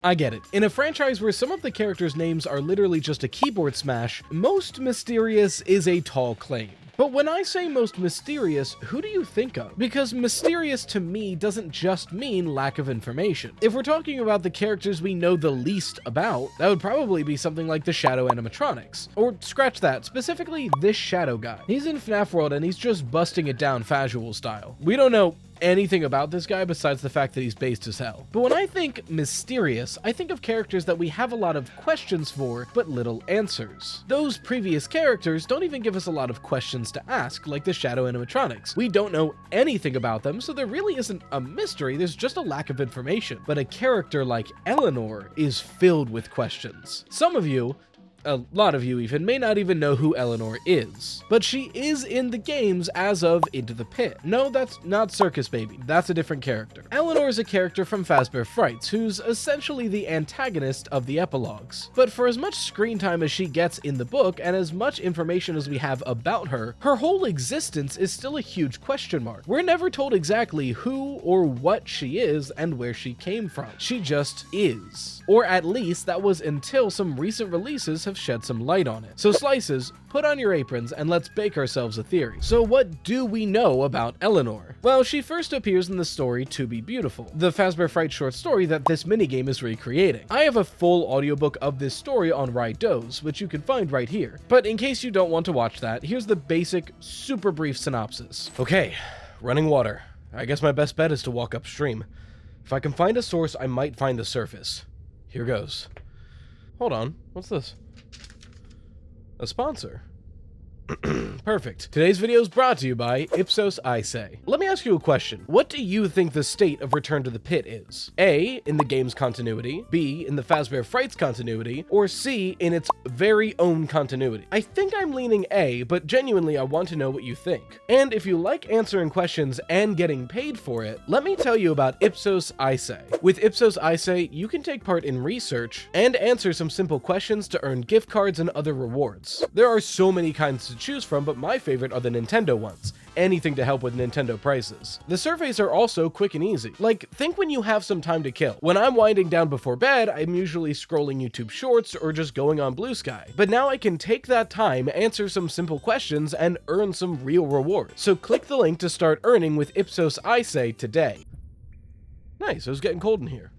I get it. In a franchise where some of the characters' names are literally just a keyboard smash, most mysterious is a tall claim. But when I say most mysterious, who do you think of? Because mysterious to me doesn't just mean lack of information. If we're talking about the characters we know the least about, that would probably be something like the Shadow animatronics. Or scratch that, specifically this Shadow guy. He's in FNAF World and he's just busting it down Fazbear style. We don't know anything about this guy besides the fact that he's based as hell. But when I think mysterious, I think of characters that we have a lot of questions for, but little answers. Those previous characters don't even give us a lot of questions to ask, like the Shadow animatronics. We don't know anything about them, so there really isn't a mystery, there's just a lack of information. But a character like Eleanor is filled with questions. Some of you, a lot of you even, may not even know who Eleanor is. But she is in the games as of Into the Pit. No, that's not Circus Baby. That's a different character. Eleanor is a character from Fazbear Frights, who's essentially the antagonist of the epilouges. But for as much screen time as she gets in the book, and as much information as we have about her, her whole existence is still a huge question mark. We're never told exactly who or what she is and where she came from. She just is. Or at least that was until some recent releases have shed some light on it. So Slices, put on your aprons and let's bake ourselves a theory. So what do we know about Eleanor? Well, she first appears in the story To Be Beautiful, the Fazbear Frights short story that this minigame is recreating. I have a full audiobook of this story on RyeDoze, which you can find right here. But in case you don't want to watch that, here's the basic, super brief synopsis. Okay, running water. I guess my best bet is to walk upstream. If I can find a source, I might find the surface. Here goes. Hold on, what's this? A sponsor. Perfect. Today's video is brought to you by Ipsos iSay. Let me ask you a question. What do you think the state of Return to the Pit is? A, in the game's continuity, B, in the Fazbear Frights continuity, or C, in its very own continuity? I think I'm leaning A, but genuinely I want to know what you think. And if you like answering questions and getting paid for it, let me tell you about Ipsos iSay. With Ipsos iSay, you can take part in research and answer some simple questions to earn gift cards and other rewards. There are so many kinds to choose from, but my favorite are the Nintendo ones. Anything to help with Nintendo prices. The surveys are also quick and easy. Like, think when you have some time to kill. When I'm winding down before bed, I'm usually scrolling YouTube Shorts or just going on Blue Sky. But now I can take that time, answer some simple questions, and earn some real rewards. So click the link to start earning with Ipsos iSay today. Nice, it was getting cold in here.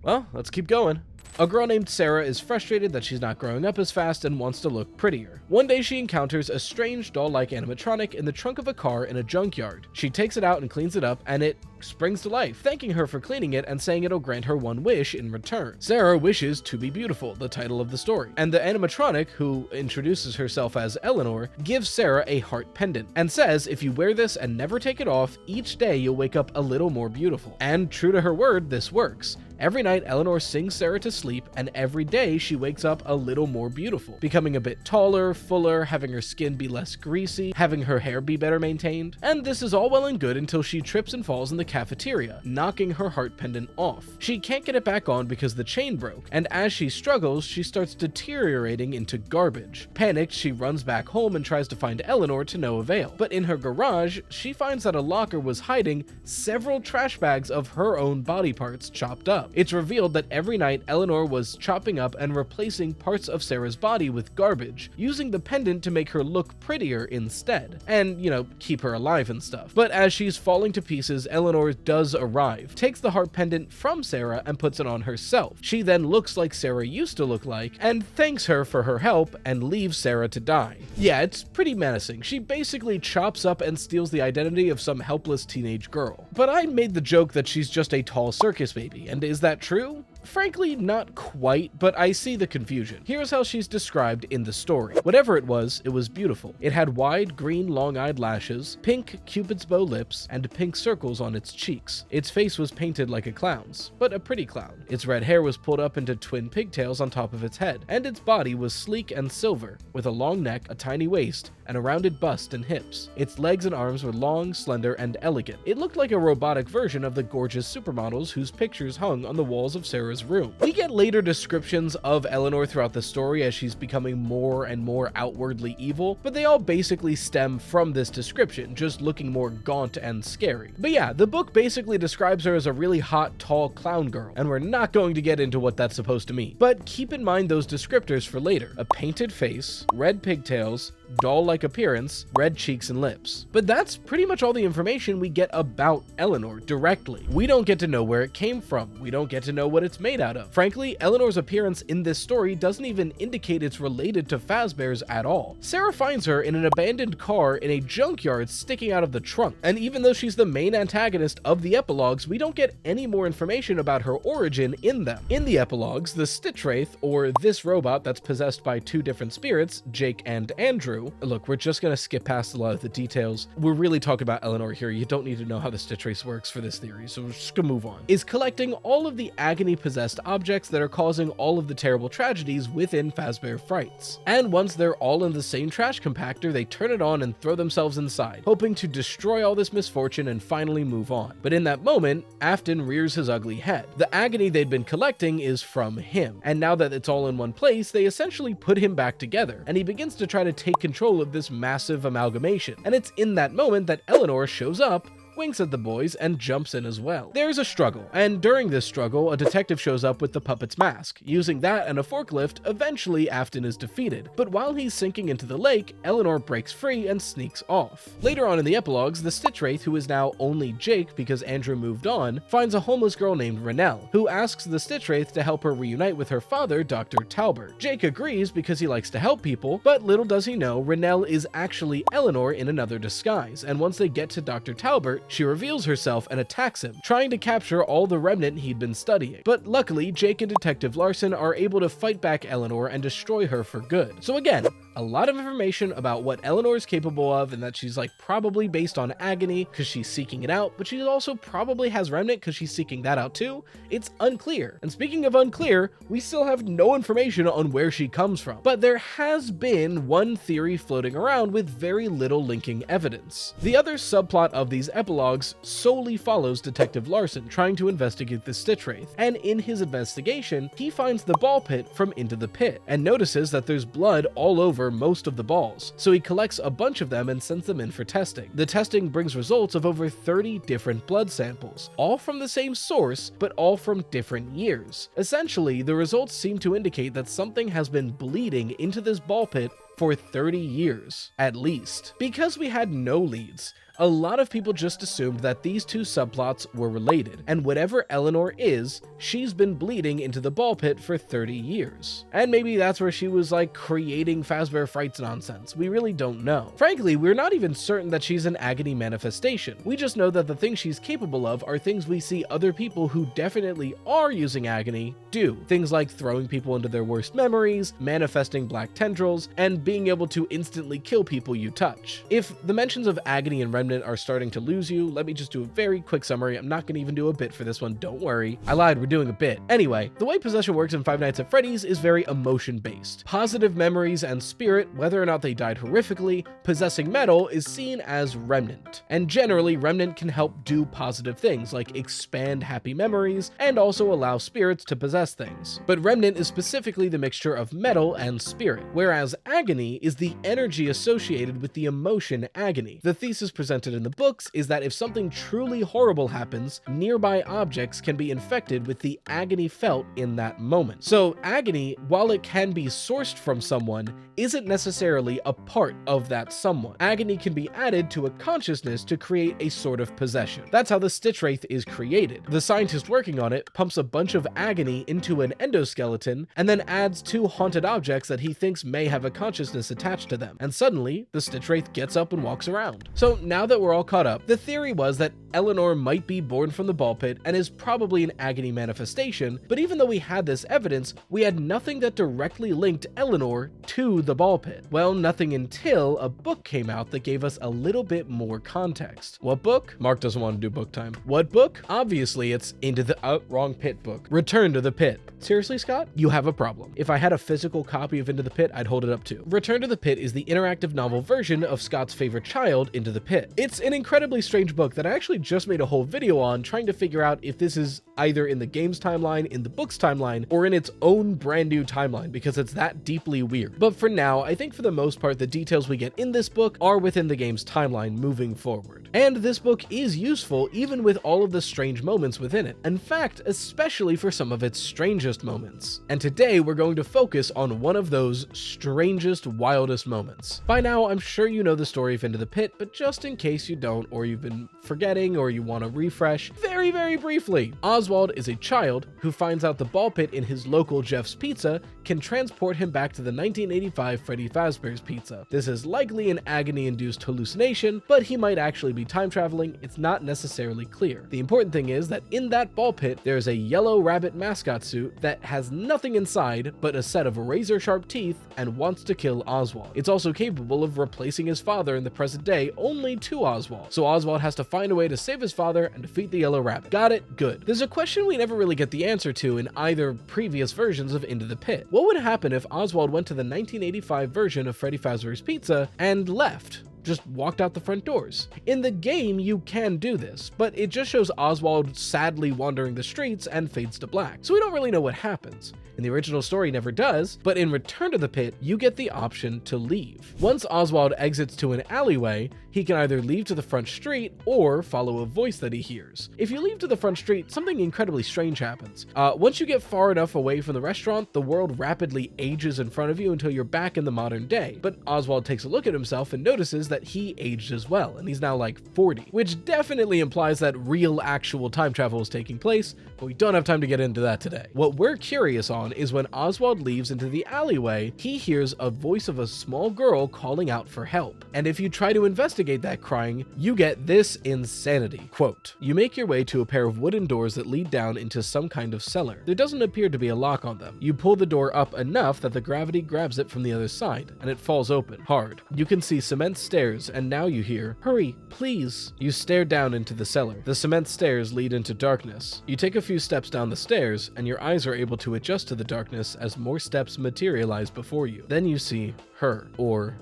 Well, let's keep going. A girl named Sarah is frustrated that she's not growing up as fast and wants to look prettier. One day she encounters a strange doll-like animatronic in the trunk of a car in a junkyard. She takes it out and cleans it up, and it springs to life, thanking her for cleaning it and saying it'll grant her one wish in return. Sarah wishes to be beautiful, the title of the story. And the animatronic, who introduces herself as Eleanor, gives Sarah a heart pendant and says if you wear this and never take it off, each day you'll wake up a little more beautiful. And true to her word, this works. Every night, Eleanor sings Sarah to sleep, and every day she wakes up a little more beautiful, becoming a bit taller, fuller, having her skin be less greasy, having her hair be better maintained. And this is all well and good until she trips and falls in the cafeteria, knocking her heart pendant off. She can't get it back on because the chain broke, and as she struggles, she starts deteriorating into garbage. Panicked, she runs back home and tries to find Eleanor to no avail. But in her garage, she finds that a locker was hiding several trash bags of her own body parts chopped up. It's revealed that every night Eleanor was chopping up and replacing parts of Sarah's body with garbage, using the pendant to make her look prettier instead, and, you know, keep her alive and stuff. But as she's falling to pieces, Eleanor does arrive, takes the heart pendant from Sarah and puts it on herself. She then looks like Sarah used to look like, and thanks her for her help and leaves Sarah to die. Yeah, it's pretty menacing. She basically chops up and steals the identity of some helpless teenage girl. But I made the joke that she's just a tall circus baby, and is that true? Frankly, not quite, but I see the confusion. Here's how she's described in the story. Whatever it was beautiful. It had wide, green, long-eyed lashes, pink Cupid's bow lips, and pink circles on its cheeks. Its face was painted like a clown's, but a pretty clown. Its red hair was pulled up into twin pigtails on top of its head, and its body was sleek and silver, with a long neck, a tiny waist, and a rounded bust and hips. Its legs and arms were long, slender, and elegant. It looked like a robotic version of the gorgeous supermodels whose pictures hung on the walls of Sarah's Eleanor's room. We get later descriptions of Eleanor throughout the story as she's becoming more and more outwardly evil, but they all basically stem from this description, just looking more gaunt and scary. But yeah, the book basically describes her as a really hot, tall clown girl, and we're not going to get into what that's supposed to mean. But keep in mind those descriptors for later: a painted face, red pigtails, doll-like appearance, red cheeks and lips. But that's pretty much all the information we get about Eleanor directly. We don't get to know where it came from. We don't get to know what it's made out of. Frankly, Eleanor's appearance in this story doesn't even indicate it's related to Fazbear's at all. Sarah finds her in an abandoned car in a junkyard sticking out of the trunk, and even though she's the main antagonist of the epilogues, we don't get any more information about her origin in them. In the epilogues, the Stitch Wraith, or this robot that's possessed by two different spirits, Jake and Andrew. Look, we're just gonna skip past a lot of the details. We're really talking about Eleanor here. You don't need to know how the Stitch Wraith works for this theory, so we're just gonna move on. Is collecting all of the agony-possessed objects that are causing all of the terrible tragedies within Fazbear Frights. And once they're all in the same trash compactor, they turn it on and throw themselves inside, hoping to destroy all this misfortune and finally move on. But in that moment, Afton rears his ugly head. The agony they'd been collecting is from him, and now that it's all in one place, they essentially put him back together, and he begins to try to take control of this massive amalgamation. And it's in that moment that Eleanor shows up, winks at the boys, and jumps in as well. There's a struggle, and during this struggle, a detective shows up with the puppet's mask. Using that and a forklift, eventually Afton is defeated. But while he's sinking into the lake, Eleanor breaks free and sneaks off. Later on in the epilogues, the Stitch Wraith, who is now only Jake because Andrew moved on, finds a homeless girl named Rennell, who asks the Stitch Wraith to help her reunite with her father, Dr. Talbert. Jake agrees because he likes to help people, but little does he know, Rennell is actually Eleanor in another disguise, and once they get to Dr. Talbert, she reveals herself and attacks him, trying to capture all the remnant he'd been studying. But luckily, Jake and Detective Larson are able to fight back Eleanor and destroy her for good. So again, a lot of information about what Eleanor is capable of, and that she's like probably based on agony because she's seeking it out, but she also probably has remnant because she's seeking that out too. It's unclear. And speaking of unclear, we still have no information on where she comes from. But there has been one theory floating around with very little linking evidence. The other subplot of these epilogues solely follows Detective Larson trying to investigate the Stitch Wraith, and in his investigation, he finds the ball pit from Into the Pit, and notices that there's blood all over most of the balls, so he collects a bunch of them and sends them in for testing. The testing brings results of over 30 different blood samples, all from the same source, but all from different years. Essentially, the results seem to indicate that something has been bleeding into this ball pit for 30 years, at least. Because we had no leads, a lot of people just assumed that these two subplots were related, and whatever Eleanor is, she's been bleeding into the ball pit for 30 years. And maybe that's where she was like creating Fazbear Frights nonsense. We really don't know. Frankly, we're not even certain that she's an agony manifestation. We just know that the things she's capable of are things we see other people who definitely are using agony do. Things like throwing people into their worst memories, manifesting black tendrils, and being able to instantly kill people you touch. If the mentions of agony and Remnant are starting to lose you, let me just do a very quick summary. I'm not going to even do a bit for this one, don't worry. I lied, we're doing a bit. Anyway, the way possession works in Five Nights at Freddy's is very emotion-based. Positive memories and spirit, whether or not they died horrifically, possessing metal is seen as Remnant. And generally, Remnant can help do positive things, like expand happy memories, and also allow spirits to possess things. But Remnant is specifically the mixture of metal and spirit, whereas agony is the energy associated with the emotion agony. The thesis presented in the books is that if something truly horrible happens, nearby objects can be infected with the agony felt in that moment. So agony, while it can be sourced from someone, isn't necessarily a part of that someone. Agony can be added to a consciousness to create a sort of possession. That's how the Stitch Wraith is created. The scientist working on it pumps a bunch of agony into an endoskeleton and then adds two haunted objects that he thinks may have a consciousness attached to them. And suddenly, the Stitch Wraith gets up and walks around. So now that we're all caught up, the theory was that Eleanor might be born from the ball pit and is probably an agony manifestation, but even though we had this evidence, we had nothing that directly linked Eleanor to the ball pit. Well, nothing until a book came out that gave us a little bit more context. What book? Mark doesn't want to do book time. What book? Obviously, it's Into the wrong pit book. Return to the Pit. Seriously, Scott? You have a problem. If I had a physical copy of Into the Pit, I'd hold it up too. Return to the Pit is the interactive novel version of Scott's favorite child, Into the Pit. It's an incredibly strange book that I actually just made a whole video on, trying to figure out if this is either in the game's timeline, in the book's timeline, or in its own brand new timeline, because it's that deeply weird. But for now, I think for the most part, the details we get in this book are within the game's timeline moving forward. And this book is useful even with all of the strange moments within it. In fact, especially for some of its strangest moments. And today we're going to focus on one of those strangest, wildest moments. By now, I'm sure you know the story of Into the Pit, but just in case you don't, or you've been forgetting, or you want to refresh, very, very briefly. Oswald is a child who finds out the ball pit in his local Jeff's Pizza can transport him back to the 1985 Freddy Fazbear's Pizza. This is likely an agony-induced hallucination, but he might actually be time traveling. It's not necessarily clear. The important thing is that in that ball pit, there's a yellow rabbit mascot suit that has nothing inside but a set of razor-sharp teeth and wants to kill Oswald. It's also capable of replacing his father in the present day only to Oswald. So Oswald has to find a way to save his father and defeat the yellow rabbit. Got it? Good. There's a question we never really get the answer to in either previous versions of Into the Pit. What would happen if Oswald went to the 1985 version of Freddy Fazbear's Pizza and left? Just walked out the front doors. In the game, you can do this, but it just shows Oswald sadly wandering the streets and fades to black. So we don't really know what happens. In the original story, never does, but in Return to the Pit, you get the option to leave. Once Oswald exits to an alleyway, he can either leave to the front street or follow a voice that he hears. If you leave to the front street, something incredibly strange happens. Once you get far enough away from the restaurant, the world rapidly ages in front of you until you're back in the modern day. But Oswald takes a look at himself and notices that he aged as well, and he's now like 40, which definitely implies that real actual time travel is taking place, but we don't have time to get into that today. What we're curious on is when Oswald leaves into the alleyway, he hears a voice of a small girl calling out for help. And if you try to investigate that crying, you get this insanity. Quote, "You make your way to a pair of wooden doors that lead down into some kind of cellar. There doesn't appear to be a lock on them. You pull the door up enough that the gravity grabs it from the other side, and it falls open, hard. You can see cement stairs, and now you hear, 'Hurry, please.' You stare down into the cellar. The cement stairs lead into darkness. You take a few steps down the stairs, and your eyes are able to adjust to the darkness as more steps materialize before you. Then you see her, or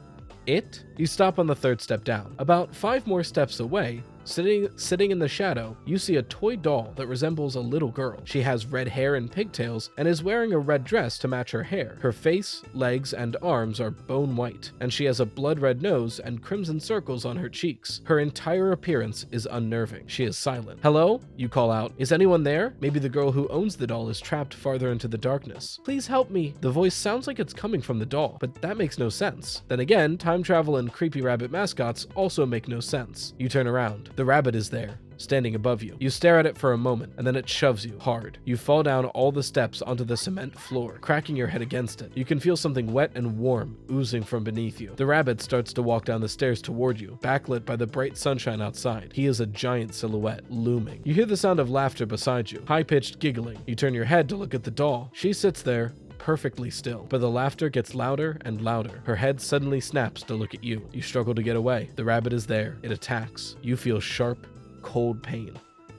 it? You stop on the third step down. About 5 more steps away, sitting in the shadow, you see a toy doll that resembles a little girl. She has red hair and pigtails and is wearing a red dress to match her hair. Her face, legs, and arms are bone white, and she has a blood red nose and crimson circles on her cheeks. Her entire appearance is unnerving. She is silent. 'Hello?' You call out. 'Is anyone there?' Maybe the girl who owns the doll is trapped farther into the darkness. 'Please help me.' The voice sounds like it's coming from the doll, but that makes no sense. Then again, time travel and creepy rabbit mascots also make no sense. You turn around. The rabbit is there, standing above you. You stare at it for a moment, and then it shoves you hard. You fall down all the steps onto the cement floor, cracking your head against it. You can feel something wet and warm oozing from beneath you. The rabbit starts to walk down the stairs toward you, backlit by the bright sunshine outside. He is a giant silhouette, looming. You hear the sound of laughter beside you, high-pitched giggling. You turn your head to look at the doll. She sits there, perfectly still, but the laughter gets louder and louder. Her head suddenly snaps to look at you. You struggle to get away. The rabbit is there. It attacks. You feel sharp, cold pain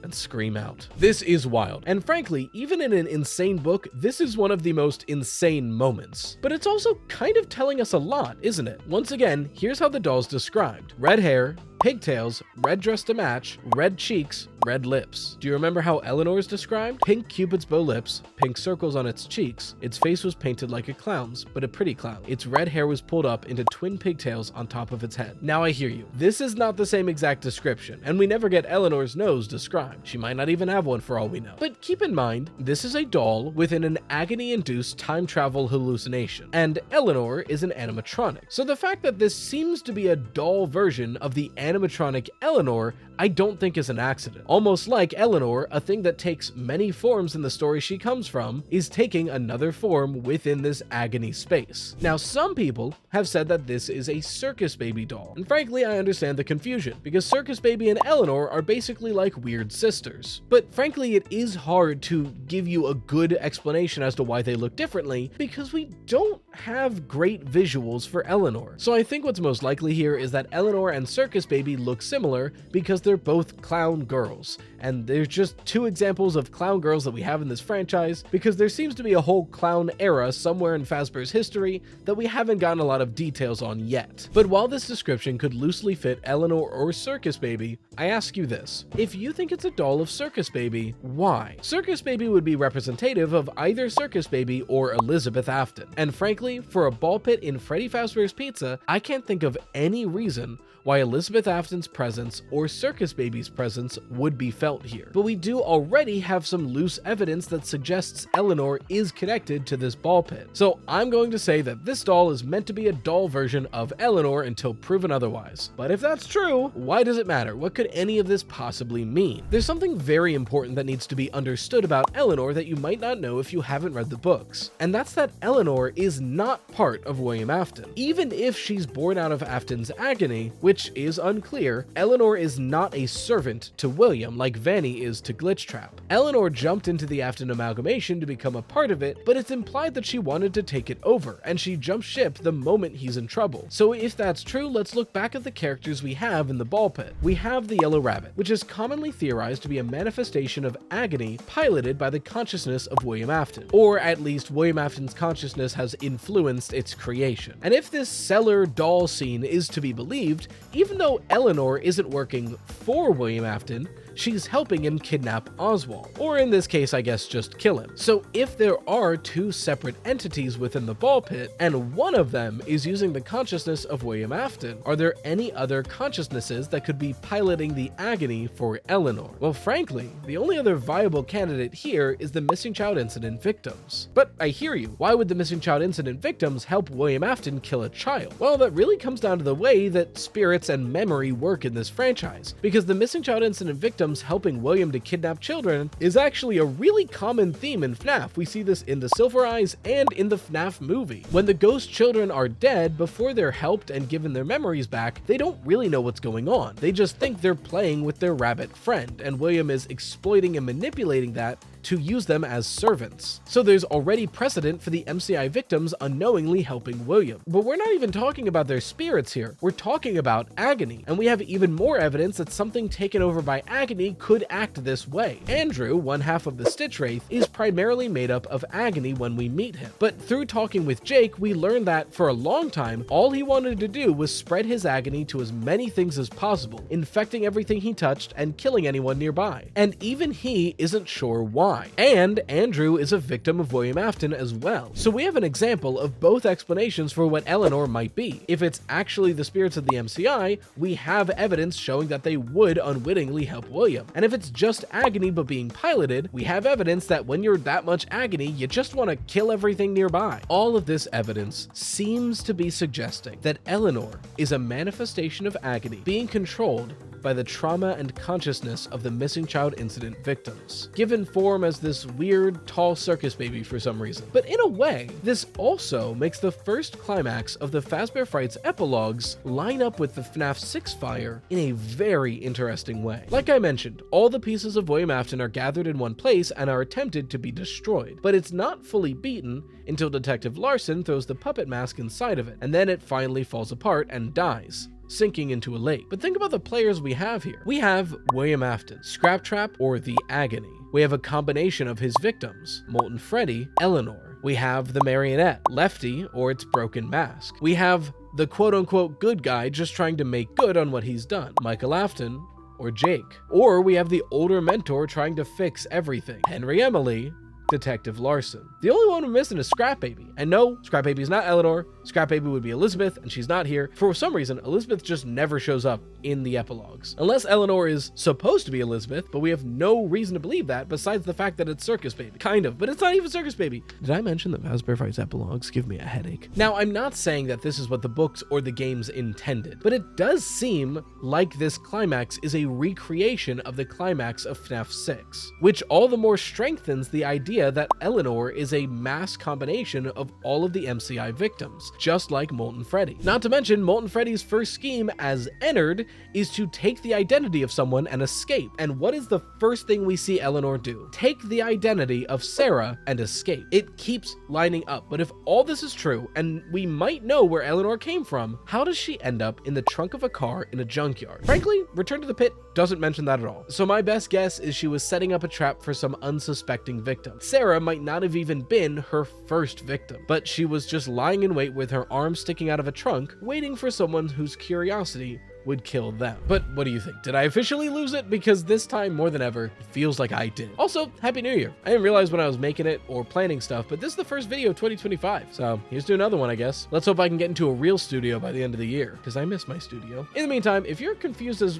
and scream out. This is wild. And frankly, even in an insane book, this is one of the most insane moments. But it's also kind of telling us a lot, isn't it? Once again, here's how the doll's described. Red hair, pigtails, red dress to match, red cheeks, red lips. Do you remember how Eleanor is described? Pink Cupid's bow lips, pink circles on its cheeks. Its face was painted like a clown's, but a pretty clown. Its red hair was pulled up into twin pigtails on top of its head. Now I hear you. This is not the same exact description, and we never get Eleanor's nose described. She might not even have one for all we know. But keep in mind, this is a doll within an agony-induced time travel hallucination, and Eleanor is an animatronic. So the fact that this seems to be a doll version of the animatronic Eleanor, I don't think is an accident. Almost like Eleanor, a thing that takes many forms in the story she comes from, is taking another form within this agony space. Now, some people have said that this is a circus baby doll, and frankly, I understand the confusion, because Circus Baby and Eleanor are basically like weird sisters. But frankly, it is hard to give you a good explanation as to why they look differently, because we don't have great visuals for Eleanor. So I think what's most likely here is that Eleanor and Circus Baby look similar because they're both clown girls. And there's just two examples of clown girls that we have in this franchise, because there seems to be a whole clown era somewhere in Fazbear's history that we haven't gotten a lot of details on yet. But while this description could loosely fit Eleanor or Circus Baby, I ask you this: if you think it's a doll of Circus Baby, why? Circus Baby would be representative of either Circus Baby or Elizabeth Afton. And frankly, for a ball pit in Freddy Fazbear's Pizza, I can't think of any reason why Elizabeth Afton's presence or Circus Baby's presence would be felt here. But we do already have some loose evidence that suggests Eleanor is connected to this ball pit. So I'm going to say that this doll is meant to be a doll version of Eleanor until proven otherwise. But if that's true, why does it matter? What could any of this possibly mean? There's something very important that needs to be understood about Eleanor that you might not know if you haven't read the books. And that's that Eleanor is not part of William Afton. Even if she's born out of Afton's agony, which is unclear, Eleanor is not a servant to William like Vanny is to Glitchtrap. Eleanor jumped into the Afton amalgamation to become a part of it, but it's implied that she wanted to take it over, and she jumped ship the moment he's in trouble. So if that's true, let's look back at the characters we have in the ball pit. We have the Yellow Rabbit, which is commonly theorized to be a manifestation of agony piloted by the consciousness of William Afton, or at least William Afton's consciousness has influenced its creation. And if this cellar doll scene is to be believed, even though Eleanor isn't working for William Afton, she's helping him kidnap Oswald, or in this case, I guess just kill him. So if there are two separate entities within the ball pit, and one of them is using the consciousness of William Afton, are there any other consciousnesses that could be piloting the agony for Eleanor? Well, frankly, the only other viable candidate here is the missing child incident victims. But I hear you, why would the missing child incident victims help William Afton kill a child? Well, that really comes down to the way that spirits and memory work in this franchise, because the missing child incident victims helping William to kidnap children is actually a really common theme in FNAF. We see this in the Silver Eyes and in the FNAF movie. When the ghost children are dead, before they're helped and given their memories back, they don't really know what's going on. They just think they're playing with their rabbit friend, and William is exploiting and manipulating that to use them as servants. So there's already precedent for the MCI victims unknowingly helping William. But we're not even talking about their spirits here, we're talking about agony, and we have even more evidence that something taken over by agony could act this way. Andrew, one half of the Stitch Wraith, is primarily made up of agony when we meet him. But through talking with Jake, we learned that for a long time, all he wanted to do was spread his agony to as many things as possible, infecting everything he touched and killing anyone nearby. And even he isn't sure why. And Andrew is a victim of William Afton as well. So we have an example of both explanations for what Eleanor might be. If it's actually the spirits of the MCI, we have evidence showing that they would unwittingly help William. And if it's just agony but being piloted, we have evidence that when you're that much agony, you just want to kill everything nearby. All of this evidence seems to be suggesting that Eleanor is a manifestation of agony being controlled by the trauma and consciousness of the missing child incident victims, given form as this weird, tall circus baby for some reason. But in a way, this also makes the first climax of the Fazbear Frights epilogues line up with the FNAF 6 fire in a very interesting way. Like I mentioned, all the pieces of William Afton are gathered in one place and are attempted to be destroyed, but it's not fully beaten until Detective Larson throws the puppet mask inside of it, and then it finally falls apart and dies, sinking into a lake. But think about the players we have here. We have William Afton, Scraptrap, or the Agony. We have a combination of his victims, Molten Freddy, Eleanor. We have the marionette, Lefty, or its broken mask. We have the quote-unquote good guy just trying to make good on what he's done, Michael Afton, or Jake. Or we have the older mentor trying to fix everything, Henry Emily, Detective Larson. The only one we're missing is Scrap Baby. And no, Scrap Baby is not Eleanor. Scrap Baby would be Elizabeth, and she's not here. For some reason, Elizabeth just never shows up in the epilogues. Unless Eleanor is supposed to be Elizabeth, but we have no reason to believe that besides the fact that it's Circus Baby. Kind of, but it's not even Circus Baby. Did I mention that Fazbear Frights epilogues give me a headache? Now, I'm not saying that this is what the books or the games intended, but it does seem like this climax is a recreation of the climax of FNAF 6, which all the more strengthens the idea idea that Eleanor is a mass combination of all of the MCI victims, just like Molten Freddy. Not to mention, Molten Freddy's first scheme as Ennard is to take the identity of someone and escape. And what is the first thing we see Eleanor do? Take the identity of Sarah and escape. It keeps lining up. But if all this is true, and we might know where Eleanor came from, how does she end up in the trunk of a car in a junkyard? Frankly, Return to the Pit doesn't mention that at all. So my best guess is she was setting up a trap for some unsuspecting victim. Sarah might not have even been her first victim, but she was just lying in wait with her arm sticking out of a trunk, waiting for someone whose curiosity would kill them. But what do you think? Did I officially lose it? Because this time more than ever, it feels like I did. Also, Happy New Year. I didn't realize when I was making it or planning stuff, but this is the first video of 2025. So here's to another one, I guess. Let's hope I can get into a real studio by the end of the year, because I miss my studio. In the meantime, if you're confused as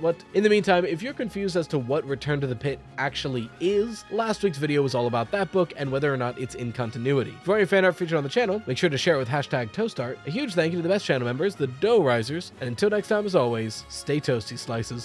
to what Return to the Pit actually is, last week's video was all about that book and whether or not it's in continuity. If you want your fan art featured on the channel, make sure to share it with #ToastArt. A huge thank you to the best channel members, the Dough Risers, and until next time, as always, stay toasty, slices.